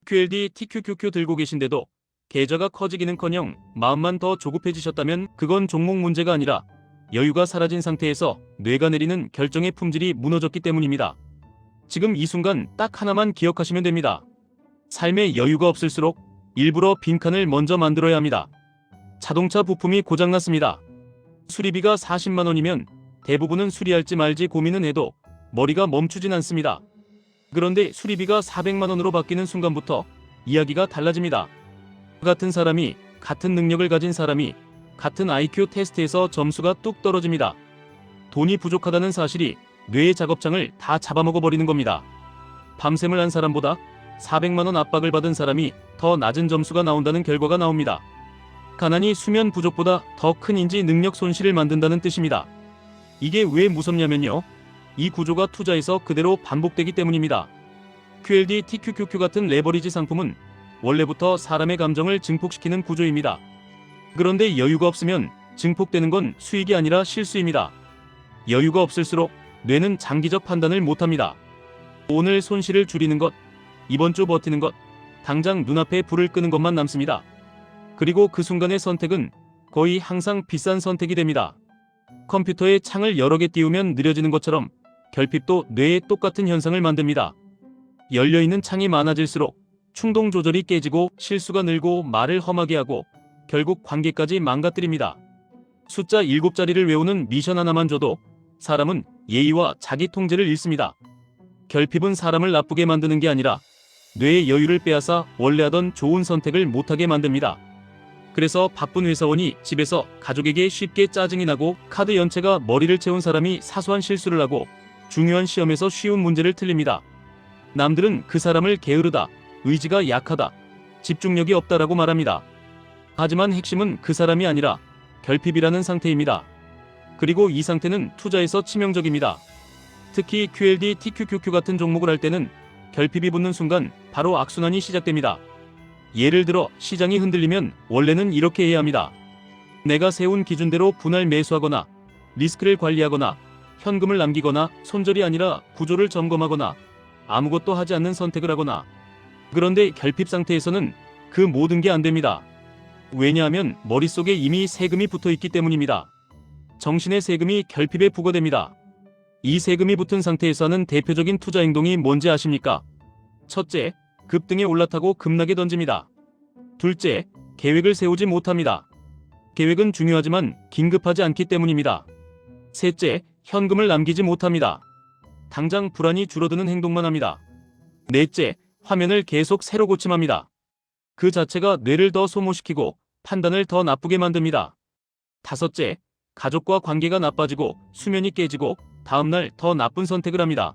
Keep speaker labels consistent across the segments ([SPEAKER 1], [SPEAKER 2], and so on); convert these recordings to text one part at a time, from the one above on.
[SPEAKER 1] QLD TQQQ 들고 계신데도 계좌가 커지기는커녕 마음만 더 조급해지셨다면 그건 종목 문제가 아니라 여유가 사라진 상태에서 뇌가 내리는 결정의 품질이 무너졌기 때문입니다. 지금 이 순간 딱 하나만 기억하시면 됩니다. 삶에 여유가 없을수록 일부러 빈칸을 먼저 만들어야 합니다. 자동차 부품이 고장났습니다. 수리비가 40만 원이면 대부분은 수리할지 말지 고민은 해도 머리가 멈추진 않습니다. 그런데 수리비가 400만 원으로 바뀌는 순간부터 이야기가 달라집니다. 같은 사람이, 같은 능력을 가진 사람이 같은 IQ 테스트에서 점수가 뚝 떨어집니다. 돈이 부족하다는 사실이 뇌의 작업장을 다 잡아먹어버리는 겁니다. 밤샘을 한 사람보다 400만 원 압박을 받은 사람이 더 낮은 점수가 나온다는 결과가 나옵니다. 가난이 수면 부족보다 더 큰 인지 능력 손실을 만든다는 뜻입니다. 이게 왜 무섭냐면요. 이 구조가 투자에서 그대로 반복되기 때문입니다. QLD, TQQQ 같은 레버리지 상품은 원래부터 사람의 감정을 증폭시키는 구조입니다. 그런데 여유가 없으면 증폭되는 건 수익이 아니라 실수입니다. 여유가 없을수록 뇌는 장기적 판단을 못합니다. 오늘 손실을 줄이는 것, 이번 주 버티는 것, 당장 눈앞에 불을 끄는 것만 남습니다. 그리고 그 순간의 선택은 거의 항상 비싼 선택이 됩니다. 컴퓨터에 창을 여러 개 띄우면 느려지는 것처럼 결핍도 뇌에 똑같은 현상을 만듭니다. 열려있는 창이 많아질수록 충동 조절이 깨지고 실수가 늘고 말을 험하게 하고 결국 관계까지 망가뜨립니다. 숫자 7자리를 외우는 미션 하나만 줘도 사람은 예의와 자기 통제를 잃습니다. 결핍은 사람을 나쁘게 만드는 게 아니라 뇌의 여유를 빼앗아 원래 하던 좋은 선택을 못하게 만듭니다. 그래서 바쁜 회사원이 집에서 가족에게 쉽게 짜증이 나고 카드 연체가 머리를 채운 사람이 사소한 실수를 하고 중요한 시험에서 쉬운 문제를 틀립니다. 남들은 그 사람을 게으르다, 의지가 약하다, 집중력이 없다라고 말합니다. 하지만 핵심은 그 사람이 아니라 결핍이라는 상태입니다. 그리고 이 상태는 투자에서 치명적입니다. 특히 QLD, TQQQ 같은 종목을 할 때는 결핍이 붙는 순간 바로 악순환이 시작됩니다. 예를 들어 시장이 흔들리면 원래는 이렇게 해야 합니다. 내가 세운 기준대로 분할 매수하거나 리스크를 관리하거나 현금을 남기거나 손절이 아니라 구조를 점검하거나 아무것도 하지 않는 선택을 하거나. 그런데 결핍 상태에서는 그 모든 게 안 됩니다. 왜냐하면 머릿속에 이미 세금이 붙어 있기 때문입니다. 정신의 세금이 결핍에 부과됩니다. 이 세금이 붙은 상태에서 하는 대표적인 투자 행동이 뭔지 아십니까? 첫째, 급등에 올라타고 급락에 던집니다. 둘째, 계획을 세우지 못합니다. 계획은 중요하지만 긴급하지 않기 때문입니다. 셋째, 현금을 남기지 못합니다. 당장 불안이 줄어드는 행동만 합니다. 넷째, 화면을 계속 새로 고침합니다. 그 자체가 뇌를 더 소모시키고 판단을 더 나쁘게 만듭니다. 다섯째, 가족과 관계가 나빠지고 수면이 깨지고 다음날 더 나쁜 선택을 합니다.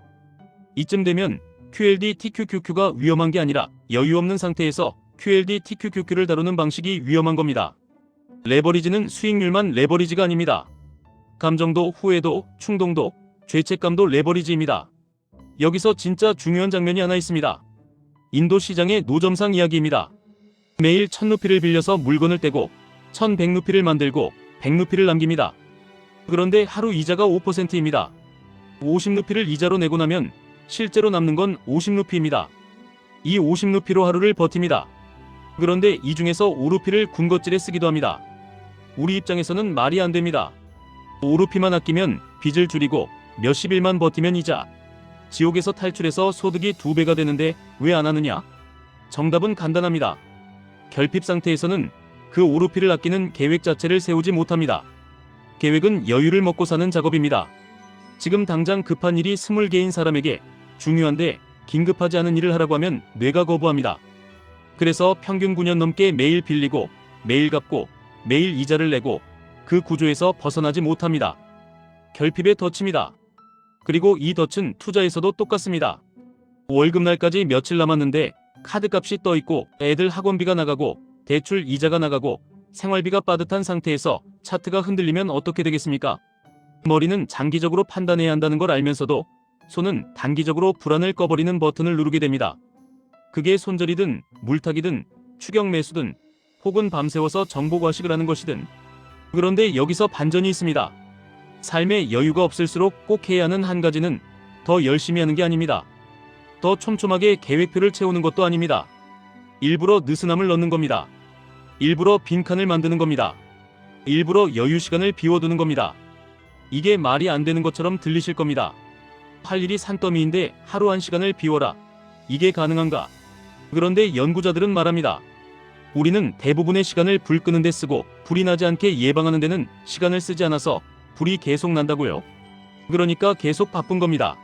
[SPEAKER 1] 이쯤 되면 QLD, TQQQ가 위험한 게 아니라 여유 없는 상태에서 QLD, TQQQ를 다루는 방식이 위험한 겁니다. 레버리지는 수익률만 레버리지가 아닙니다. 감정도, 후회도, 충동도, 죄책감도 레버리지입니다. 여기서 진짜 중요한 장면이 하나 있습니다. 인도 시장의 노점상 이야기입니다. 매일 1000루피를 빌려서 물건을 떼고 1100루피를 만들고 100루피를 남깁니다. 그런데 하루 이자가 5%입니다. 50루피를 이자로 내고 나면 실제로 남는 건 50루피입니다. 이 50루피로 하루를 버팁니다. 그런데 이 중에서 5루피를 군것질에 쓰기도 합니다. 우리 입장에서는 말이 안 됩니다. 5루피만 아끼면 빚을 줄이고 몇십일만 버티면 이자. 지옥에서 탈출해서 소득이 2배가 되는데 왜 안 하느냐? 정답은 간단합니다. 결핍 상태에서는 그 5루피를 아끼는 계획 자체를 세우지 못합니다. 계획은 여유를 먹고 사는 작업입니다. 지금 당장 급한 일이 20개인 사람에게 중요한데 긴급하지 않은 일을 하라고 하면 뇌가 거부합니다. 그래서 평균 9년 넘게 매일 빌리고 매일 갚고 매일 이자를 내고 그 구조에서 벗어나지 못합니다. 결핍의 덫입니다. 그리고 이 덫은 투자에서도 똑같습니다. 월급날까지 며칠 남았는데 카드값이 떠있고 애들 학원비가 나가고 대출 이자가 나가고 생활비가 빠듯한 상태에서 차트가 흔들리면 어떻게 되겠습니까? 머리는 장기적으로 판단해야 한다는 걸 알면서도 손은 단기적으로 불안을 꺼버리는 버튼을 누르게 됩니다. 그게 손절이든 물타기든 추격 매수든 혹은 밤새워서 정보 과식을 하는 것이든. 그런데 여기서 반전이 있습니다. 삶에 여유가 없을수록 꼭 해야 하는 한 가지는 더 열심히 하는 게 아닙니다. 더 촘촘하게 계획표를 채우는 것도 아닙니다. 일부러 느슨함을 넣는 겁니다. 일부러 빈칸을 만드는 겁니다. 일부러 여유 시간을 비워두는 겁니다. 이게 말이 안 되는 것처럼 들리실 겁니다. 할 일이 산더미인데 하루 1시간을 비워라. 이게 가능한가? 그런데 연구자들은 말합니다. 우리는 대부분의 시간을 불 끄는 데 쓰고 불이 나지 않게 예방하는 데는 시간을 쓰지 않아서 불이 계속 난다고요. 그러니까 계속 바쁜 겁니다.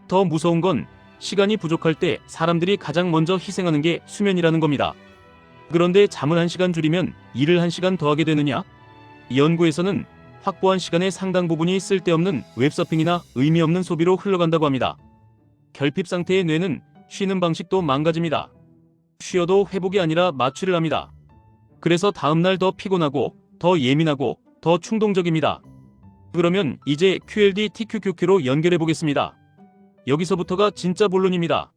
[SPEAKER 1] 더 무서운 건 시간이 부족할 때 사람들이 가장 먼저 희생하는 게 수면이라는 겁니다. 그런데 잠을 1시간 줄이면 일을 1시간 더 하게 되느냐? 연구에서는 확보한 시간의 상당 부분이 쓸데없는 웹서핑이나 의미 없는 소비로 흘러간다고 합니다. 결핍 상태의 뇌는 쉬는 방식도 망가집니다. 쉬어도 회복이 아니라 마취를 합니다. 그래서 다음날 더 피곤하고 더 예민하고 더 충동적입니다. 그러면 이제 QLD TQQQ로 연결해 보겠습니다. 여기서부터가 진짜 본론입니다.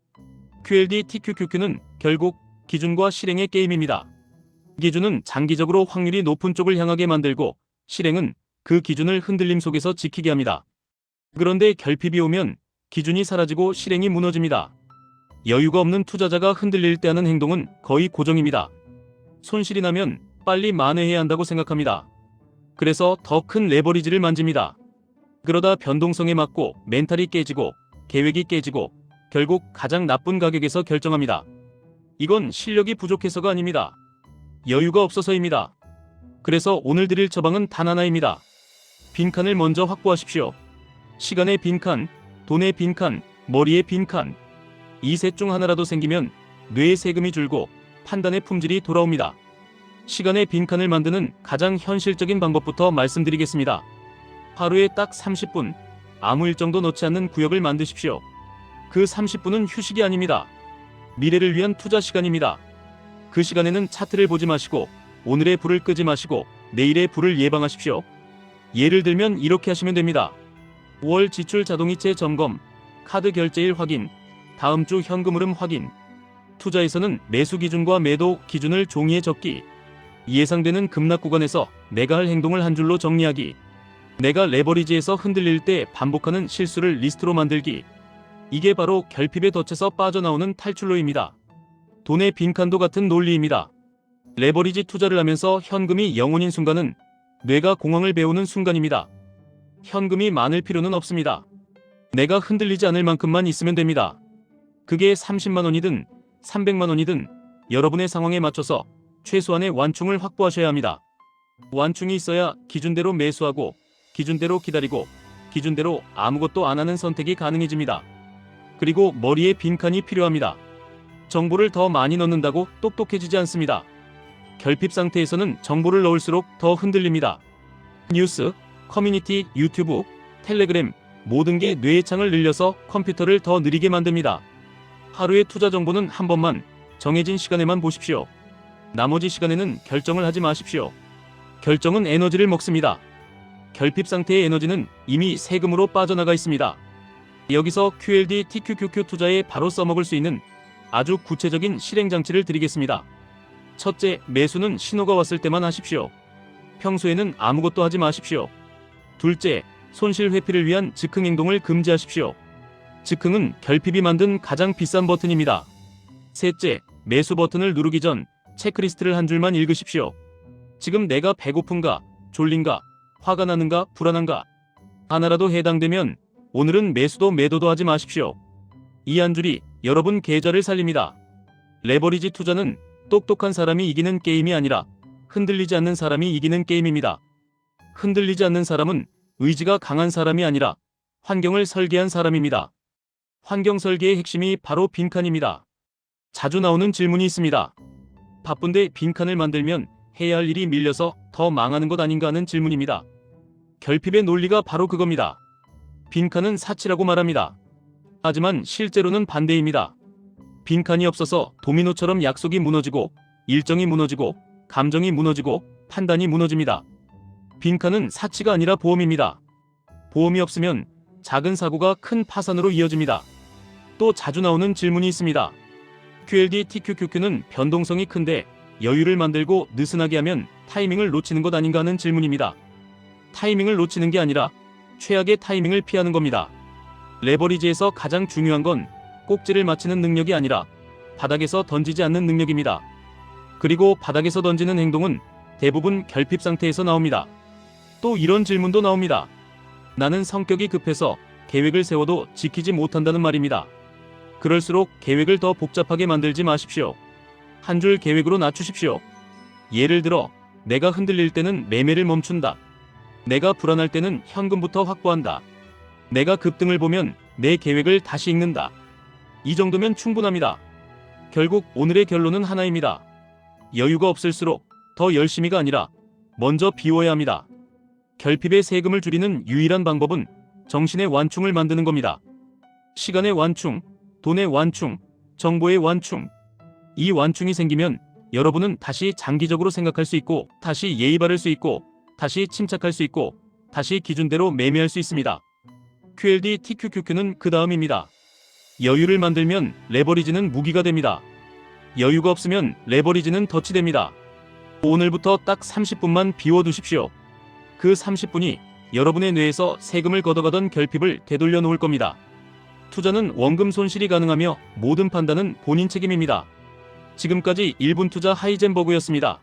[SPEAKER 1] QLD TQQQ는 결국 기준과 실행의 게임입니다. 기준은 장기적으로 확률이 높은 쪽을 향하게 만들고 실행은 그 기준을 흔들림 속에서 지키게 합니다. 그런데 결핍이 오면 기준이 사라지고 실행이 무너집니다. 여유가 없는 투자자가 흔들릴 때 하는 행동은 거의 고정입니다. 손실이 나면 빨리 만회해야 한다고 생각합니다. 그래서 더 큰 레버리지를 만집니다. 그러다 변동성에 맞고 멘탈이 깨지고 계획이 깨지고 결국 가장 나쁜 가격에서 결정합니다. 이건 실력이 부족해서가 아닙니다. 여유가 없어서입니다. 그래서 오늘 드릴 처방은 단 하나입니다. 빈칸을 먼저 확보하십시오. 시간의 빈칸, 돈의 빈칸, 머리의 빈칸. 이 셋 중 하나라도 생기면 뇌의 세금이 줄고 판단의 품질이 돌아옵니다. 시간의 빈칸을 만드는 가장 현실적인 방법부터 말씀드리겠습니다. 하루에 딱 30분, 아무 일정도 넣지 않는 구역을 만드십시오. 그 30분은 휴식이 아닙니다. 미래를 위한 투자 시간입니다. 그 시간에는 차트를 보지 마시고 오늘의 불을 끄지 마시고 내일의 불을 예방하십시오. 예를 들면 이렇게 하시면 됩니다. 5월 지출 자동이체 점검, 카드 결제일 확인, 다음 주 현금 흐름 확인. 투자에서는 매수 기준과 매도 기준을 종이에 적기. 예상되는 급락 구간에서 내가 할 행동을 한 줄로 정리하기. 내가 레버리지에서 흔들릴 때 반복하는 실수를 리스트로 만들기. 이게 바로 결핍에 덫에서 빠져나오는 탈출로입니다. 돈의 빈칸도 같은 논리입니다. 레버리지 투자를 하면서 현금이 영혼인 순간은 뇌가 공황을 배우는 순간입니다. 현금이 많을 필요는 없습니다. 내가 흔들리지 않을 만큼만 있으면 됩니다. 그게 30만 원이든 300만 원이든 여러분의 상황에 맞춰서 최소한의 완충을 확보하셔야 합니다. 완충이 있어야 기준대로 매수하고 기준대로 기다리고 기준대로 아무것도 안 하는 선택이 가능해집니다. 그리고 머리에 빈칸이 필요합니다. 정보를 더 많이 넣는다고 똑똑해지지 않습니다. 결핍 상태에서는 정보를 넣을수록 더 흔들립니다. 뉴스, 커뮤니티, 유튜브, 텔레그램 모든 게 뇌의 창을 늘려서 컴퓨터를 더 느리게 만듭니다. 하루의 투자 정보는 한 번만 정해진 시간에만 보십시오. 나머지 시간에는 결정을 하지 마십시오. 결정은 에너지를 먹습니다. 결핍 상태의 에너지는 이미 세금으로 빠져나가 있습니다. 여기서 QLD TQQQ 투자에 바로 써먹을 수 있는 아주 구체적인 실행 장치를 드리겠습니다. 첫째, 매수는 신호가 왔을 때만 하십시오. 평소에는 아무것도 하지 마십시오. 둘째, 손실 회피를 위한 즉흥 행동을 금지하십시오. 즉흥은 결핍이 만든 가장 비싼 버튼입니다. 셋째, 매수 버튼을 누르기 전 체크리스트를 한 줄만 읽으십시오. 지금 내가 배고픈가, 졸린가, 화가 나는가, 불안한가? 하나라도 해당되면 오늘은 매수도 매도도 하지 마십시오. 이 한 줄이 여러분 계좌를 살립니다. 레버리지 투자는 똑똑한 사람이 이기는 게임이 아니라 흔들리지 않는 사람이 이기는 게임입니다. 흔들리지 않는 사람은 의지가 강한 사람이 아니라 환경을 설계한 사람입니다. 환경 설계의 핵심이 바로 빈칸입니다. 자주 나오는 질문이 있습니다. 바쁜데 빈칸을 만들면 해야 할 일이 밀려서 더 망하는 것 아닌가 하는 질문입니다. 결핍의 논리가 바로 그겁니다. 빈칸은 사치라고 말합니다. 하지만 실제로는 반대입니다. 빈칸이 없어서 도미노처럼 약속이 무너지고 일정이 무너지고 감정이 무너지고 판단이 무너집니다. 빈칸은 사치가 아니라 보험입니다. 보험이 없으면 작은 사고가 큰 파산으로 이어집니다. 또 자주 나오는 질문이 있습니다. QLD TQQQ는 변동성이 큰데 여유를 만들고 느슨하게 하면 타이밍을 놓치는 것 아닌가 하는 질문입니다. 타이밍을 놓치는 게 아니라 최악의 타이밍을 피하는 겁니다. 레버리지에서 가장 중요한 건 꼭지를 맞히는 능력이 아니라 바닥에서 던지지 않는 능력입니다. 그리고 바닥에서 던지는 행동은 대부분 결핍 상태에서 나옵니다. 또 이런 질문도 나옵니다. 나는 성격이 급해서 계획을 세워도 지키지 못한다는 말입니다. 그럴수록 계획을 더 복잡하게 만들지 마십시오. 한 줄 계획으로 낮추십시오. 예를 들어 내가 흔들릴 때는 매매를 멈춘다. 내가 불안할 때는 현금부터 확보한다. 내가 급등을 보면 내 계획을 다시 읽는다. 이 정도면 충분합니다. 결국 오늘의 결론은 하나입니다. 여유가 없을수록 더 열심히가 아니라 먼저 비워야 합니다. 결핍의 세금을 줄이는 유일한 방법은 정신의 완충을 만드는 겁니다. 시간의 완충, 돈의 완충, 정보의 완충. 이 완충이 생기면 여러분은 다시 장기적으로 생각할 수 있고, 다시 예의 바를 수 있고, 다시 침착할 수 있고, 다시 기준대로 매매할 수 있습니다. QLD TQQQ는 그 다음입니다. 여유를 만들면 레버리지는 무기가 됩니다. 여유가 없으면 레버리지는 덫이 됩니다. 오늘부터 딱 30분만 비워두십시오. 그 30분이 여러분의 뇌에서 세금을 걷어가던 결핍을 되돌려 놓을 겁니다. 투자는 원금 손실이 가능하며 모든 판단은 본인 책임입니다. 지금까지 1분 투자 하이젠버그였습니다.